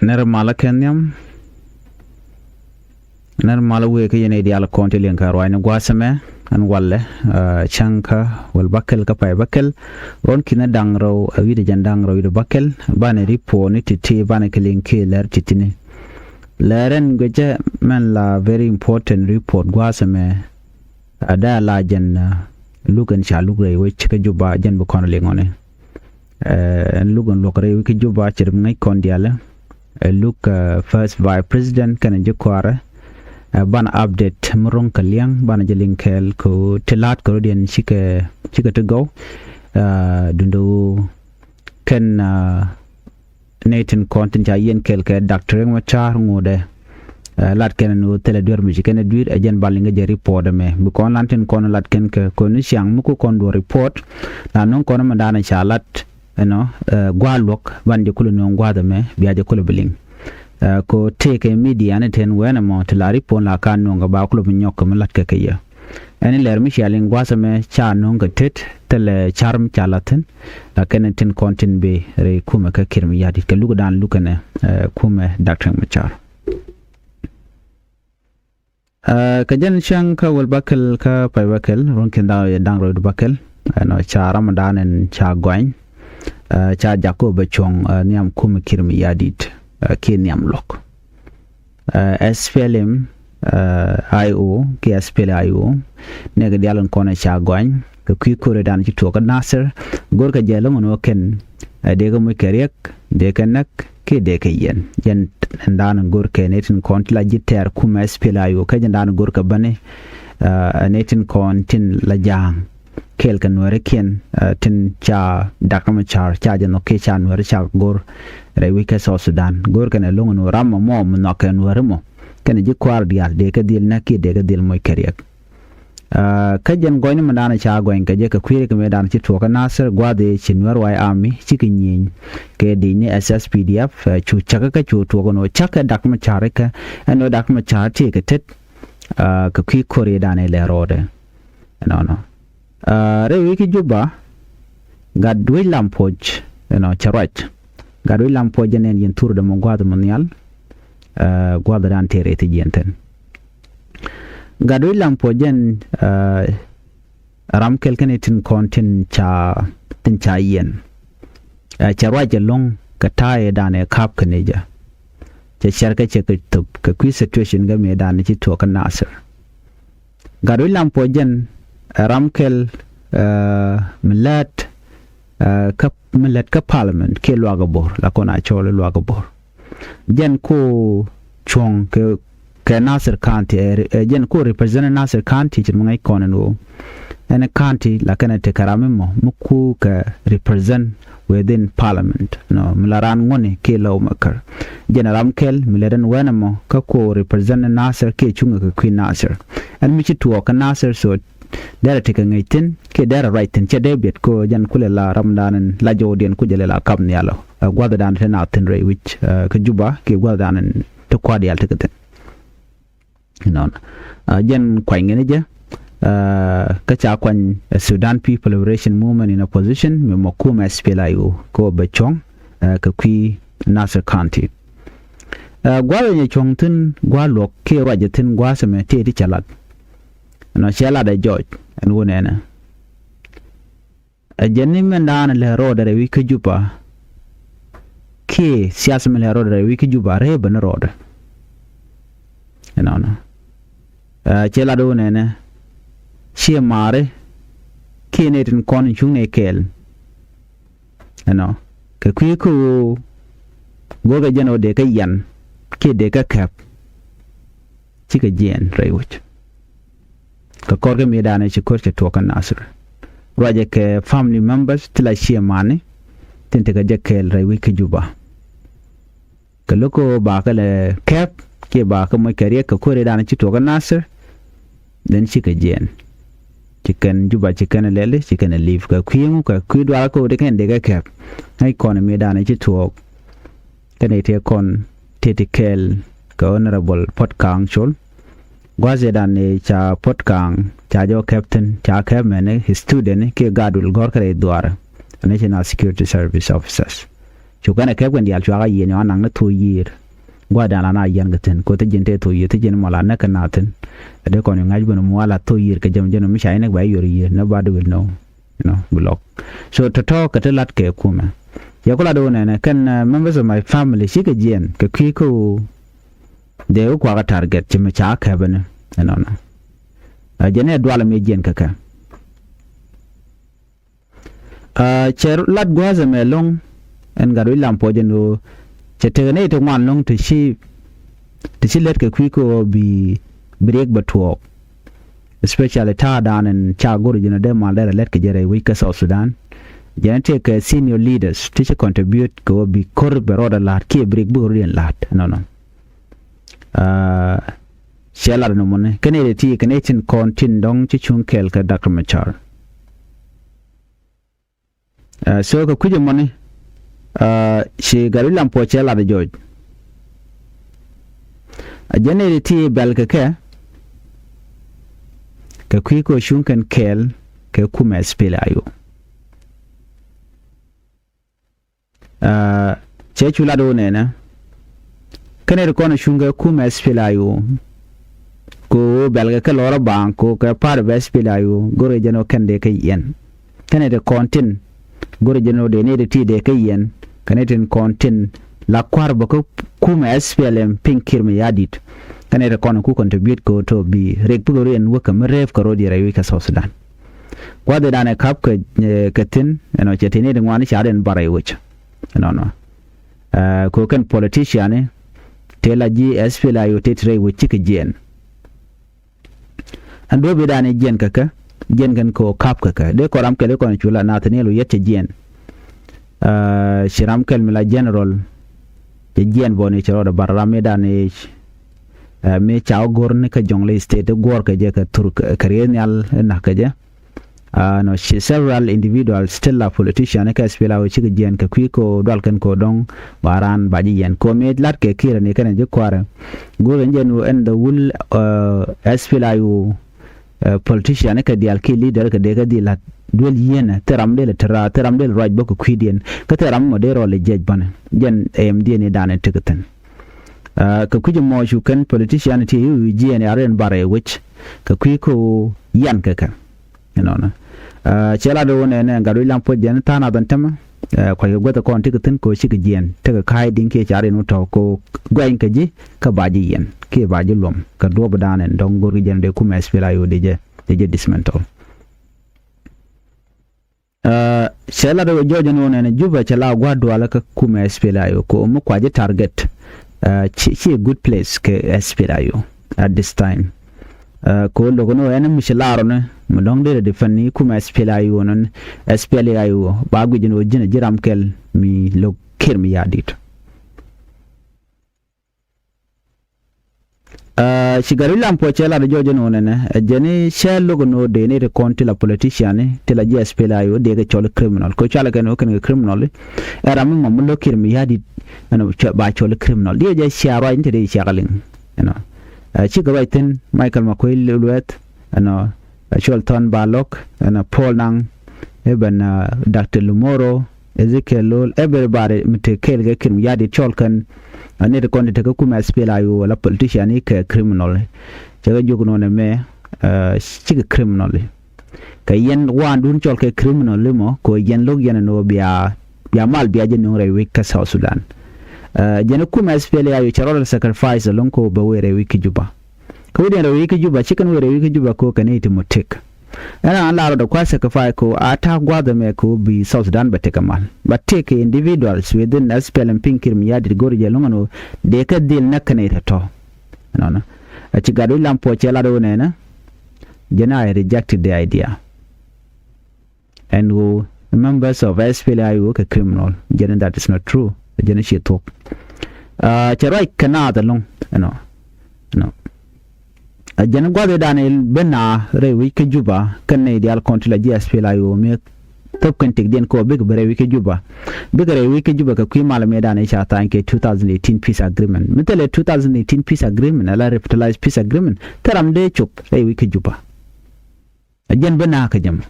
ner mala kenyam ner mala we ke yene dial konti len ka roine gwasame an walle chanka wal bakel ka pay bakel ron kina dangro wi de jandangro wi de bakel bane ripo ni titi bane kelin ke ler titini leren goje men la very important report gwasame ada la jen lugan cha lugre we chika juba jen bu kono lengone lugan lokre we ke juba chirim ngai kondiala look first vice president kana jukwara ban update murong kaliang ban jelinkel ko telat ko den chika to go dundu ken Nathan content ja yen kel ke doctor ma char ngode lat ken no tele dur mi ken dur ajen balinga je report me bu kon lanten kon lat ken ke kon siang mu ko kon do report na non kon ma dana chalat gwalok ban je kulu non gwada me biya je kulu biling ko take media ne ten wena mo tilari pon la kan no ga ba kulu nyok me lat ke ya ani ler mi shaling gwasa me cha no ga tet tele charm chalaten la ken ten content be re kuma ka kirmi yadi ke lugu dan lukane kuma dr machar ka jan shang ka wal bakel ka pay bakel ron ken da dang ro bakel no cha ramadan en cha gwain cha jakob chong niam kuma kirmi yadit ke niam lok SPLM IO ke SPLM IO ne ga dialon kona cha gwain ka kwi kore dan ci to ka nasir gor ka jelo no ken de ga mu kerek de ka nak ke de ka yen ndan gor ke netin kontla jiter kuma SPLM IO ka ndan gor ka bane netin kontin la jang kel kan wore ken tin cha dakama char cha jano ke cha wore cha gor re wike so Sudan gor kan longo no ram mo no ken wore mo ken ji kwar dial de ka dil na ke de ka dil moy kerek ka jen goyni mandana cha goyen ka je ka kwire ka medan ci to ka nasir gwade chinwar wai army cikin yin ke de ni SSPDF chu chaka ka chu to no chaka dakama char ka no dakama char ti ka tet ka kwi kore dane le rode no re wiki juba gadwe lampoj charwach gadwe lampoj nen yin tur de mo gwada monial gwada dan tere ti jenten gadwe lampoj en ram kelken tin kontin cha yen charwach long ka tae dane kap kaneja che sharka che ka kwi situation ga me dan ci to kan nasir gadwe lampoj en ramkel millet ka parliament ke luaga bor la kona chole luaga bor jen ko chong ke Nasir County jen ko represent Nasir County ngai kono ene county la kana te karamimo muku ka represent within parliament milaran ngone ke law makar jen ramkel mileren wenamo ka ko represent Nasir ke chunga ka Queen Nasir and mi chitu ka Nasir so dara tika ngaitin ke dara rightin che debit ko jan kule la ramdanan la jodien ku jele la kam nialo gwada dan ten atin re which ka juba ke gwada dan to kwadi al tikaten jan kwai ngene je ka cha kwan Sudan People Liberation Movement in opposition me mokuma SPLM ko bechong ka kwi Nasir County gwada nye chongtin gwalo ke rajatin gwasame te di chalat no shela da George and wonena a jenni mendana le roda re wiki juba ke siasa me le roda re wiki juba re ban roda no chela do nene she mare ke netin kon chungne kel ke ku goga jeno de ka yan ke de ka kap chika jen re wuch ka korga medana ci korte to kan nasir roje ke family members tila shi mane tinte ga jekel ray wiki juba ka loko ba ka le kep ke ba ka mo kare ka kore dana ci to kan nasir den ci ka jen ciken juba ciken lele ciken leave ka kuyemu ka kuido ko de ken de ga kep ay kon medana ci to tene te kon tetikel ka honorable pot council gwaze dan ne cha potkang cha jo captain cha captain his student ke gadul gor kare duara National Security Service officers chukana ke kwen dial chwa yen yo nang na 2 year gwa da na yen gaten ko te jente to ye te jen mala na kanaten de ko ngaj bano mwala 2 year ke jam jeno mi shay nek ba yor year nobody will know block so to talk at lat ke kuma ya kula do ne kan members of my family shi ke jen ke kiko de ko ga target ti me cha ka bane no jene dwala me jen kaka cher lat gwaza me long en garu lampo jeno chetene to wan long to shi let ke kiko bi break batwo especially ta dan and cha guru jeno de mal der let ke jere wi ka South Sudan jene take senior leaders to contribute go bi kor beroda lat ke break bu rien lat no shela no mone kene de ti kene tin kontin dong chi chung kel ka Dr. Machar so ka kuje mone shi garu lampo chela de George jene de ti bel ka kwiko shunken kel ke kuma spela ayo che chula do ne na kene ko na shunga kuma spela ayo ko belga ka lora banko ka par spela ayo gore jeno kende ke yen kene de kontin gore jeno de ne de ti de ke yen kene tin kontin la kwarba ko kuma SPLM pinkir me yadit kane da kono ku contribute ko to bi rek pugoro en waka meref ko rodi rawi ka South Sudan kwade dane kap ka katin chetene de ngwani charen barai wuch no ko kan politician tela ji SPLA yo tetre wuch ke jen ando be dane jen kaka jen kan ko kap kaka de ko ram kele ko chula na tanelo yete jen shiram kel mila general jen boni chero da barame dane me chao gorne ka jongle state gor ka je ka turk karenyal na ka je no several individuals still a politician ka spela o chige jen ka kwiko dal kan ko dong waran baji yen ko me lat ke kira ne kan je kwara go jen wo and the will spela you politician ka dial ki leader ka de ka dilat dol yen teram del raj boko kwidien ka teram mo de role jej bana jen amd ne dane tiketen ka kuje mo shu kan politician ti yu jien aren bare which ka kwiko yan kaka na chela do ne garu lampo jen tana dan tama ko yo gota kon tikatin ko shi jien ta ka kai din ke chare no to ko gwain ka ji ka baji yen ke baji lom ka do badanen don gori jen de kuma espela yo de je dismantle chela do jojo no ne juba chela gwado ala ka kuma espela yo ko mu kwaje target chi a good place ke espela yo at this time ko logo no ene mishilaro ne mudong de defani kuma espela yo non espela yo bagu jino jina jiram kel mi lo kirmi yadit shigaru lampo chela de jojo no ne jeni shell logo no de ne de konti la politician te la espela yo de ke chol criminal ko chala ke no ken criminal era mo mo lo kirmi yadit ano ba chol criminal de je shara inte de shagalin chigaru tin Michael Makwil luet ano Sholton Balok and Paul Nang even Dr. Lumoro Ezekiel Lol everybody mtekel ke kirmi yadit cholkan ne de konti ke kuma spela yo la politician ke criminal jaga joguno ne me chig criminal ka yen wandun chol ke criminal mo ko yen log yen no bia mal bia je no rewi ka South Sudan jene kuma spela yo charol sacrifice lonko ba were wiki juba ko de wiki juba chicken were wiki juba ko kaneti motek ana Allah da kwa sacrifice ko ata gwada me ko bi South Sudan ba take mal but take individuals within SPLM pinkir mi yadi gorje longano de ka dil nakaneta to no a ci gadu lampo chela do nena jena I rejected the idea and who members of SPLM work a criminal jena that is not true jena she talk cherai kanada long no jana gwade Daniel bena rewi ke juba kanne dial kontila GSPLA yo me top kantik den ko big rewi ke juba big rewi ke juba ka kwimala me dana cha tanke 2018 peace agreement mitele 2018 peace agreement ala revitalized peace agreement taram de chop rewi ke juba jen bena ka jam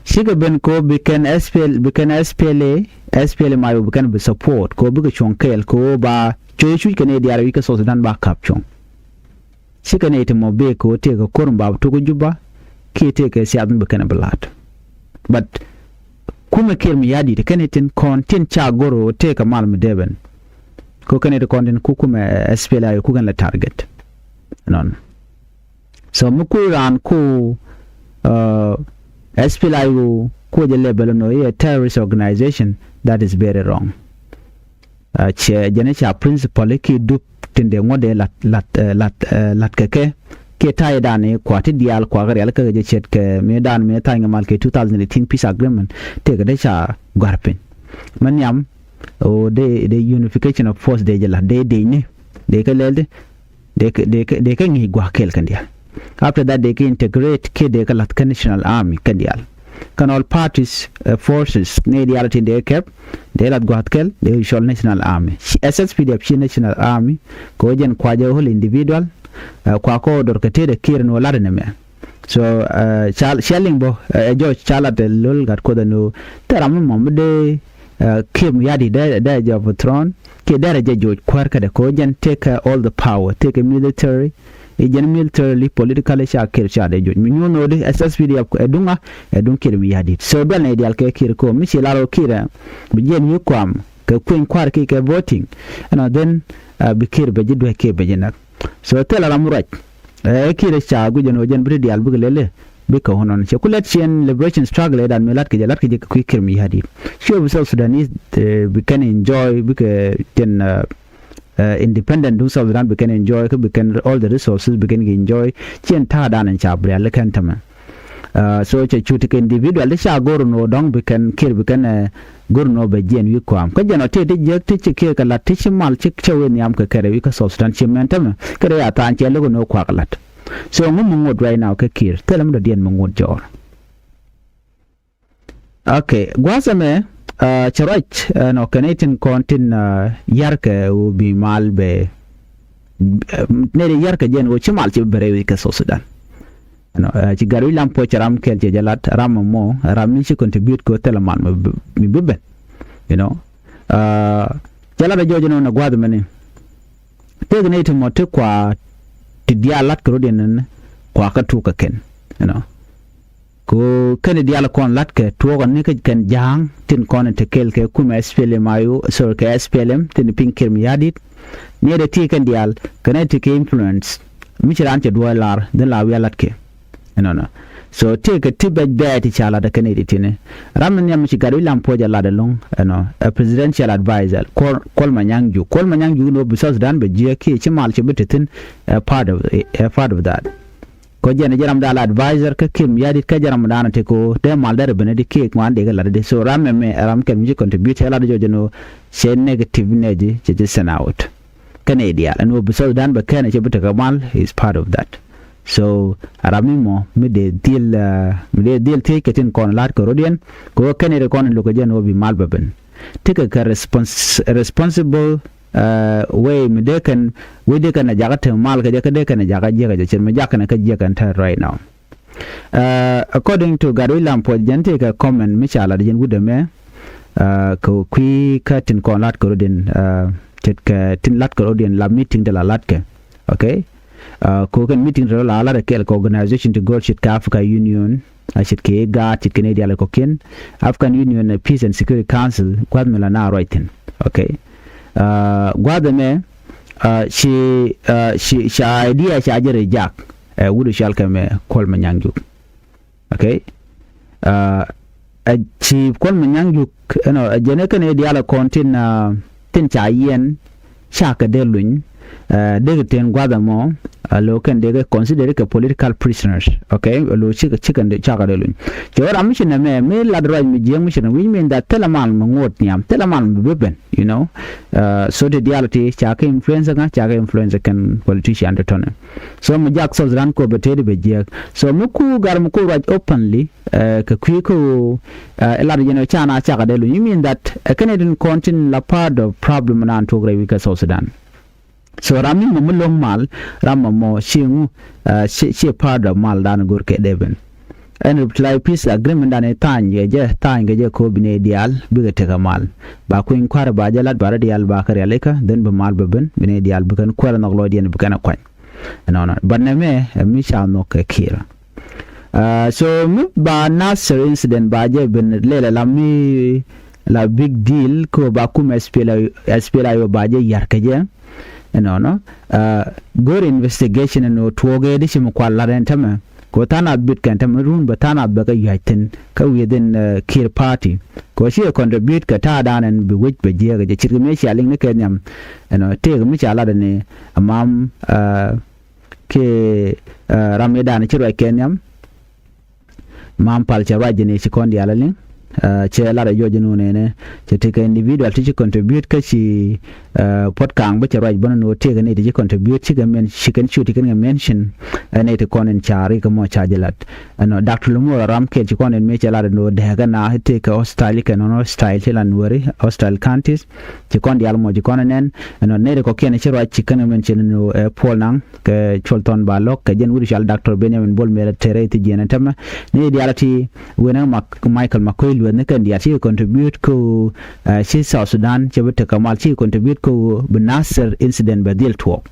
shiga ben ko biken SPLA SPLM ayo bukan be support ko buga chonkel ko ba choy chu kane diara wika South Sudan ba kapchong sika ne te mo be ko te ko korum ba to ko juba ke te ke siadun bukan belat but kuma kirmi yadi te kane tin kontin cha goro te ka mal deben ko kane te kontin ku kuma SPLM ayo ku kan la target non so muku ran ko SPLM ayo ko je level no a terrorist organization that is very wrong che jene cha principle ki dup tinde ngode lat ke tay dane ko ti dial ko gar yal ka je chet ke me dan me tay ngamal ke 2018 peace agreement te ga de cha garpen man yam o de unification of force de la de ni de ka lelde de ka ngi gwa kel kan dia after that they can integrate ke de ka lat national army kan dia can all parties forces ne reality de kep de lat gwaatkel de shol national army SSPDF chi national army ko jen kwaje hol individual kwa ko dor ka tede kiren wala de me so shelling bo jo chala de lol gat ko no taram mom de kim yadi de job throne ke daraja jo kwar ka de ko jen take all the power take a military ejen militarily politically shakir shade joj mi ñono de SSPDF ko edunga edun kir mi yadi so dal ne dial ke kir ko mi laro kira bi jen yu kwam ke kuin kwar ki ke voting and then bi kir be jidwe ke be jenak so tela la muraj kir cha gu jen ojen bi dial bu lele bi ko honon che kulet chen liberation struggle dan melat ke jalat ke ku kir mi yadi sure we South Sudanese we can enjoy we can independent do South Sudan we can enjoy we can all the resources we can enjoy chen ta dan en chabri al kan tama so che chuti ke individual le sha gor no dong we can kir we can gor no be jen wi kwam ka jeno te de je te ke ka lat ti mal che chewen yam ka kare wi ka South Sudan che men tama kare ya tan che le no kwa lat so ngum ngod right now ka kir telam do dien ngod jor okay gwasame charach no kanetin kontin yarka u bi mal be ne yarka jen go chimal ci berewi ka South Sudan no ci garu lam po charam kel ci jalat ram mo ram mi ci contribute ko teleman mi bibben you know jala be jojo no gwadu mene tegne to mo te kwa ti dialat ko den kwa ka tu ka ken you know ko kene diala kon latke tuogon ne kan jang tin kon te kel ke kuma SPLM ayu so ke SPLM tin pinkir mi yadit ne de ti kan dial kan te ke influence mi chiran te $1 de la wi latke no so te ke tibet be ti chala da kan editine ramne nyam ci garu lam poja la de long no a presidential advisor kol manyangju no bi South Sudan be je ke ci mal ci bititin part of that ko jene jaram dal advisor ka kim yadi ka jaram dana te ko de mal dare bene de ke ngwan de la de so ram me ram kan mi contribute la de jojo se negative neji je out Canada and we so dan ba kana che bita kamal is part of that so arami mo mi de deal take it in kon lat ko rodien ko Canada kon lo ko jeno bi mal baben take a responsible way me de kan we de kan jagata mal ka de kan jaga je ka me jakana ka je kan ta right now according to Garuilam po jante ka comment mi chala de gude me ko kui ka tin kon lat ko den tet ka tin lat ko den la meeting de la lat ke okay ko kan meeting de la lat ke organization to go shit ka Africa Union ashit ke ga tit Canada la ko ken African Union Peace and Security Council kwad me la na right okay gwadame she idea she ajere jack wudu shalka me kol manyangju okay she kol manyangju no jene kan diala kontin tin cha yen shaka delun de ten gwadamo lo kan de consider ke political prisoners okay lo chicken de chaka delun jora mission me la droit mi jeng mission we mean that teleman ngot niam teleman beben you know so the reality chaka influencer kan politician return so mu jak so ran ko betede be jek so muku gar muku right openly ka kwiko la de chana chaka delun you mean that a Canadian content la part of problem nan to great week South Sudan so rami mo long mal rammo shingu she part of mal dan gurke deben en reply peace agreement dane tanye je tanye je ko bine dial biga tegamal ba ko in kwara ba jalat ba dial ba kare aleka den ba mal ben bine dial bukan kwara nok lo dien bukan kwan no banne me mi sha no ke kira so mi ba Nasser incident ba je ben lela la big deal ko ba kum SPLA yo ba je yar ke je good investigation no tuoge di sim kwala rentama ko tana bit kan tam run ba tana ba ga yatin ka within kir party ko shi contribute ka ta danan bi wit ba je ga chirga me shi alin ne ka nyam te ga mi chala da ne amam ke ramedan chirwa kenyam mam pal cha rajine shi kondi alalin che la da yoje no ne che te ka individual ti contribute ka shi podcast ba che raj bono no te ga ne ti contribute chi ga men shi kan shoot kan mention ne te konen chari ka mo chajelat Dr. Lumura ram ke chi konen me che la no de ga na te ka hostile ka no style te lan wori hostile counties chi kon di almo chi konen ne ko ken che raj chi kan mention no pol nang ke cholton ba lok ka jen wuri shal Dr. Benjamin Bol mere tere ti jena tam ne di alati wena Michael Makoil ne kan dia chi contribute ko shi South Sudan che bata kamal chi contribute ko Nasser incident ba deal to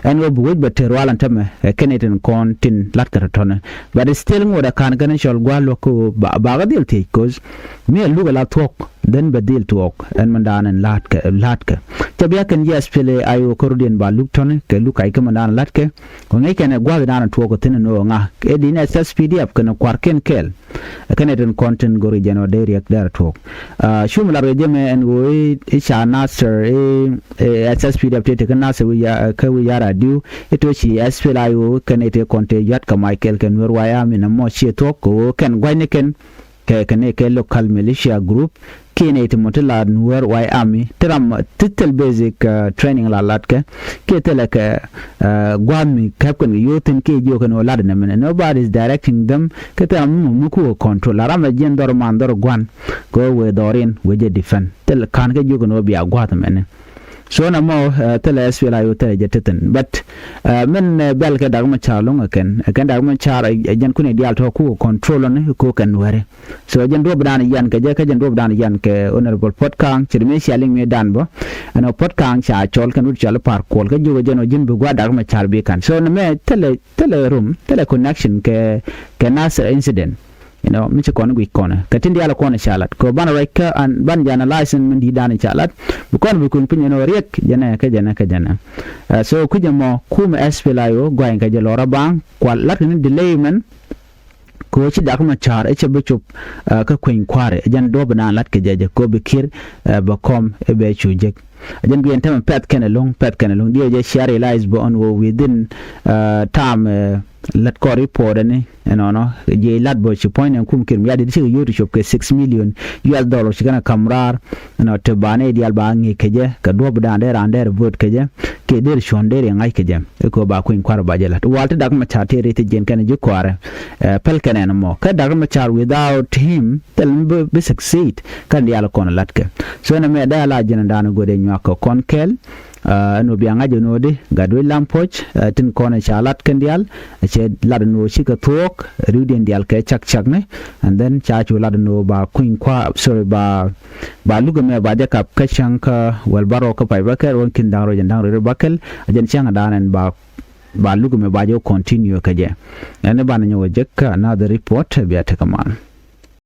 and we would but terwalan tam keneten kon tin latkar ton but still ngoda kan ganan shol gwalo ko ba ga deal te cause me luga la talk then ba deal talk and mandan and latka tabiya kan yes pele ayo korudien ba lukton ke lukai ka mandan latke ko ngai kan gwa dan to ko tin no nga e din SSPDF kan kwarken kel keneten content gori jeno deriak dar talk shumla rejeme en go isha Nasser SSPDF te kan Nasser ya ka wi yara diu ito shi SPL ayo kenete konte yat ka Michael kan wer waya min mo shi talk ko kan gwani ken ke local militia group kene te motela nuwer why army tram title basic training la latka ke telaka gwami kapkan yoten ke jo kan wala na men nobody is directing them ke tam muku control ram jen dor man dor gwan go we dorin we je defend tel kan ke jo kan obi agwat men so na mo tele SPL ayo tele jeteten but men bel ke dagma charlong kan dagma char jen kuni dial to ku control ne ko kan ware so jen do bdan yan ke je ke jen do bdan yan ke honorable podcast chirme shaling me dan bo ano podcast cha chol kan ur chal par kol ke jo jen jen bu gwa dagma char be kan so na me tele room tele connection ke Nasser incident miche kono gwi kono katindi ala kono chalat ko bana reka an ban jana license min di dana chalat bu kono bu kun pinyo no rek jana so kuje mo kuma SPLayo gwain ka jelora bang kwal lat ni delay man ko ci dak ma char e be chup ka kuin kware jan do bana lat ke jeje ko be kir ba kom e be chuje jan bi entam pet kenelong dia je share realize bo on within time lat ko report ni je lat bo ci point en kum kir mi yadi ci yoto shop ke $6 million ci kana kamrar te bane di alba ngi keje ka do bda der vote keje ke der shonde re ngai keje ko ba ko in kwar ba jelat walta dak ma chate re te jen kana ji kware pel kana mo ka dak ma char without him tel be succeed kan di ala kon lat ke so na me da la jena dana gode nyako kon kel no bianga jono de gadwe lampoch tin kona chalat kandial che ladno shika thok rudien dial ke chak ne and then chachu ladno ba queen kwa sorry ba lugame ba de kap kachanka wal baro ka pai bakar won kin daro jandang re bakal ajen changa danan ba lugame ba jo continue kaje ene ba nyo jekka another report biya ta kaman